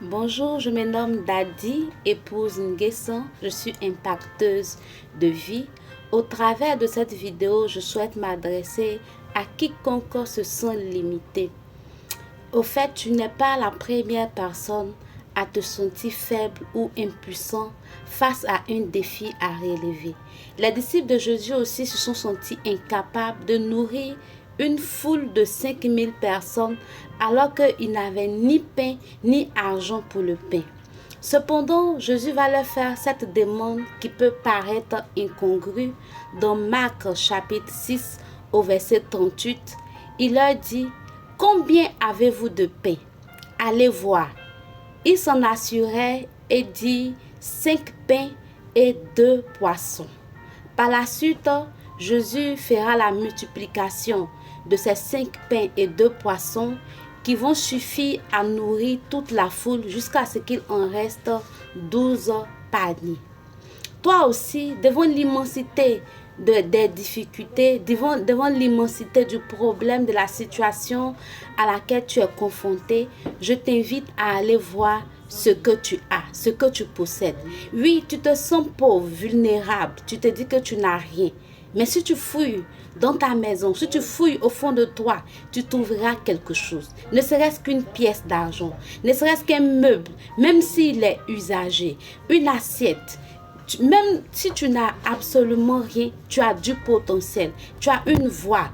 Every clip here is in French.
Bonjour, je me nomme Dadi, épouse Nguessan. Je suis impacteuse de vie. Au travers de cette vidéo, je souhaite m'adresser à quiconque se sent limité. Au fait, tu n'es pas la première personne à te sentir faible ou impuissant face à un défi à relever. Les disciples de Jésus aussi se sont sentis incapables de nourrir une foule de 5000 personnes alors qu'ils n'avaient ni pain ni argent pour le pain. Cependant, Jésus va leur faire cette demande qui peut paraître incongrue. Dans Marc chapitre 6 au verset 38, il leur dit « Combien avez-vous de pain? Allez voir. » Ils s'en assurèrent et dit 5 pains et 2 poissons. Par la suite, Jésus fera la multiplication de ces 5 pains et 2 poissons qui vont suffire à nourrir toute la foule jusqu'à ce qu'il en reste 12 paniers. Toi aussi, devant l'immensité des difficultés, devant l'immensité du problème, de la situation à laquelle tu es confronté, je t'invite à aller voir ce que tu as, ce que tu possèdes. Oui, tu te sens pauvre, vulnérable, tu te dis que tu n'as rien. Mais si tu fouilles dans ta maison, si tu fouilles au fond de toi, tu trouveras quelque chose. Ne serait-ce qu'une pièce d'argent, ne serait-ce qu'un meuble, même s'il est usagé, une assiette. Même si tu n'as absolument rien, tu as du potentiel, tu as une voix,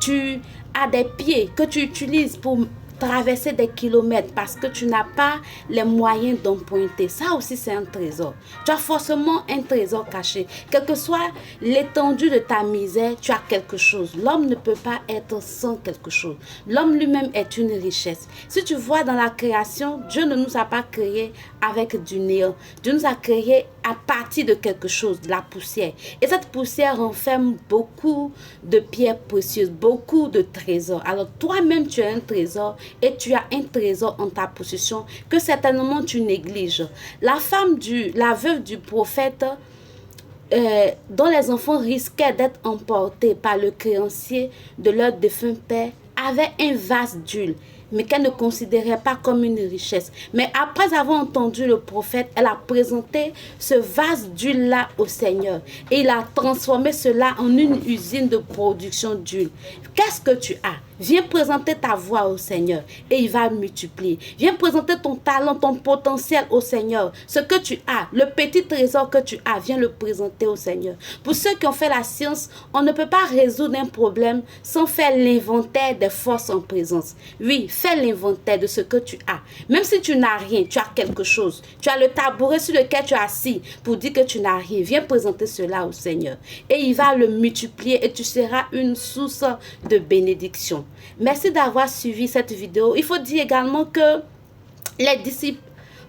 tu as des pieds que tu utilises pour traverser des kilomètres parce que tu n'as pas les moyens d'emprunter. Ça aussi, c'est un trésor. Tu as forcément un trésor caché. Quelle que soit l'étendue de ta misère, tu as quelque chose. L'homme ne peut pas être sans quelque chose. L'homme lui-même est une richesse. Si tu vois dans la création, Dieu ne nous a pas créés avec du néant. Dieu nous a créés à partir de quelque chose, de la poussière. Et cette poussière renferme beaucoup de pierres précieuses, beaucoup de trésors. Alors toi-même, tu as un trésor et tu as un trésor en ta possession que certainement tu négliges. La veuve du prophète, dont les enfants risquaient d'être emportés par le créancier de leur défunt père, avait un vase d'huile, mais qu'elle ne considérait pas comme une richesse. Mais après avoir entendu le prophète, elle a présenté ce vase d'huile-là au Seigneur. Et il a transformé cela en une usine de production d'huile. Qu'est-ce que tu as? Viens présenter ta voix au Seigneur et il va multiplier. Viens présenter ton talent, ton potentiel au Seigneur. Ce que tu as, le petit trésor que tu as, viens le présenter au Seigneur. Pour ceux qui ont fait la science, on ne peut pas résoudre un problème sans faire l'inventaire des forces en présence. Oui, fais l'inventaire de ce que tu as. Même si tu n'as rien, tu as quelque chose. Tu as le tabouret sur lequel tu es assis pour dire que tu n'as rien. Viens présenter cela au Seigneur. Et il va le multiplier et tu seras une source de bénédiction. Merci d'avoir suivi cette vidéo. Il faut dire également que les disciples,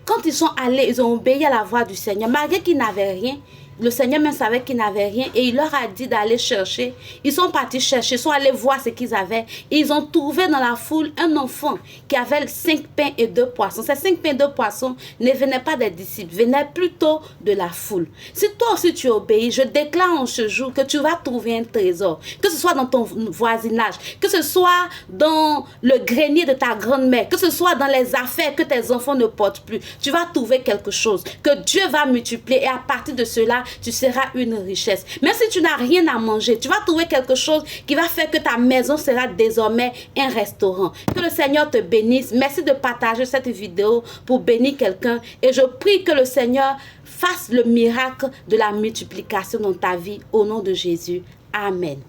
quand ils sont allés, ils ont obéi à la voix du Seigneur. Malgré qu'ils n'avaient rien, le Seigneur même savait qu'ils n'avaient rien et il leur a dit d'aller chercher. Ils sont partis chercher, ils sont allés voir ce qu'ils avaient. Et ils ont trouvé dans la foule un enfant qui avait 5 pains et 2 poissons. Ces 5 pains et 2 poissons ne venaient pas des disciples, venaient plutôt de la foule. Si toi aussi tu obéis, je déclare en ce jour que tu vas trouver un trésor. Que ce soit dans ton voisinage, que ce soit dans le grenier de ta grand-mère, que ce soit dans les affaires que tes enfants ne portent plus. Tu vas trouver quelque chose que Dieu va multiplier et à partir de cela, tu seras une richesse. Même si tu n'as rien à manger, tu vas trouver quelque chose qui va faire que ta maison sera désormais un restaurant. Que le Seigneur te bénisse. Merci de partager cette vidéo pour bénir quelqu'un. Et je prie que le Seigneur fasse le miracle de la multiplication dans ta vie au nom de Jésus. Amen.